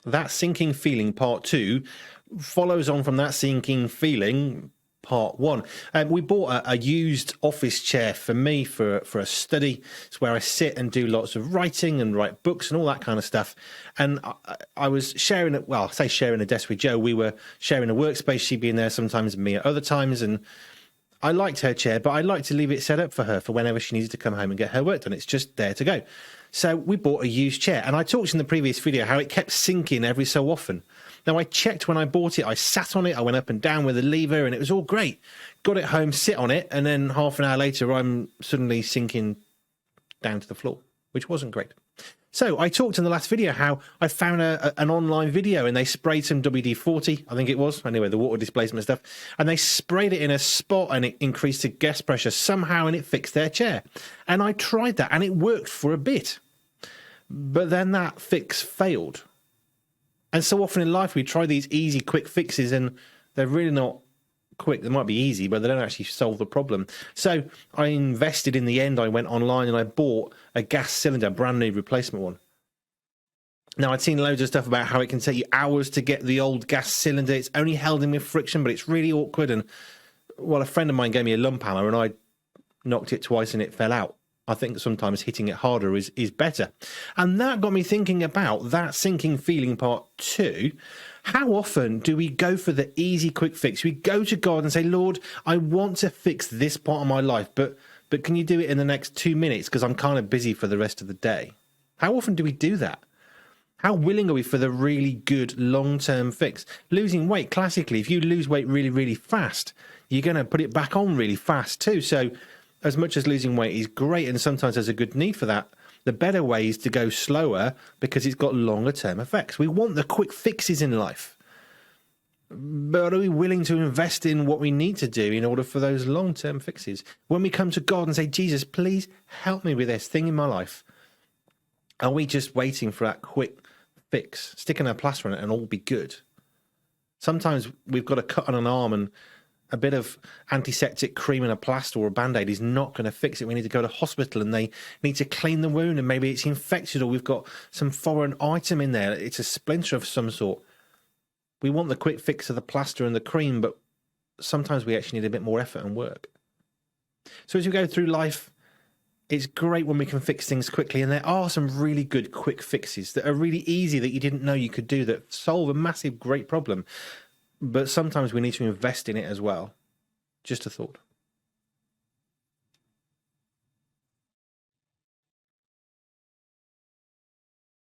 That sinking feeling part 2 follows on from that sinking feeling part 1. We bought a used office chair for me for a study. It's where I sit and do lots of writing and write books and all that kind of stuff. And I was sharing it. Well, I say sharing a desk with Jo. We were sharing a workspace. She'd be in there sometimes, me at other times. And I liked her chair, but I like to leave it set up for her for whenever she needed to come home and get her work done. It's just there to go. So we bought a used chair, and I talked in the previous video how it kept sinking every so often. Now, I checked when I bought it. I sat on it. I went up and down with a lever, and it was all great. Got it home, sit on it, and then half an hour later, I'm suddenly sinking down to the floor, which wasn't great. So I talked in the last video how I found an online video, and they sprayed some WD-40, I think it was, anyway, the water displacement stuff, and they sprayed it in a spot, and it increased the gas pressure somehow, and it fixed their chair. And I tried that, and it worked for a bit. But then that fix failed. And so often in life, we try these easy, quick fixes, and they're really not quick. They might be easy, but they don't actually solve the problem. So I invested in the end. I went online and I bought a gas cylinder, a brand new replacement one. Now, I'd seen loads of stuff about how it can take you hours to get the old gas cylinder. It's only held in with friction, but it's really awkward. And, well, a friend of mine gave me a lump hammer, and I knocked it twice and it fell out. I think sometimes hitting it harder is better. And that got me thinking about that sinking feeling part 2. How often do we go for the easy, quick fix? We go to God and say, Lord, I want to fix this part of my life, but can you do it in the next 2 minutes because I'm kind of busy for the rest of the day? How often do we do that? How willing are we for the really good long-term fix? Losing weight, classically, if you lose weight really, really fast, you're going to put it back on really fast too. So as much as losing weight is great, and sometimes there's a good need for that, the better way is to go slower because it's got longer term effects. We want the quick fixes in life, but are we willing to invest in what we need to do in order for those long-term fixes? When we come to God and say, Jesus, please help me with this thing in my life, are we just waiting for that quick fix, sticking a plaster on it and all be good? Sometimes we've got a cut on an arm, and a bit of antiseptic cream and a plaster or a Band-Aid is not going to fix it. We need to go to hospital, and they need to clean the wound, and maybe it's infected, or we've got some foreign item in there. It's a splinter of some sort. We want the quick fix of the plaster and the cream, but sometimes we actually need a bit more effort and work. So as we go through life, it's great when we can fix things quickly, and there are some really good quick fixes that are really easy that you didn't know you could do that solve a massive, great problem. But sometimes we need to invest in it as well. Just a thought.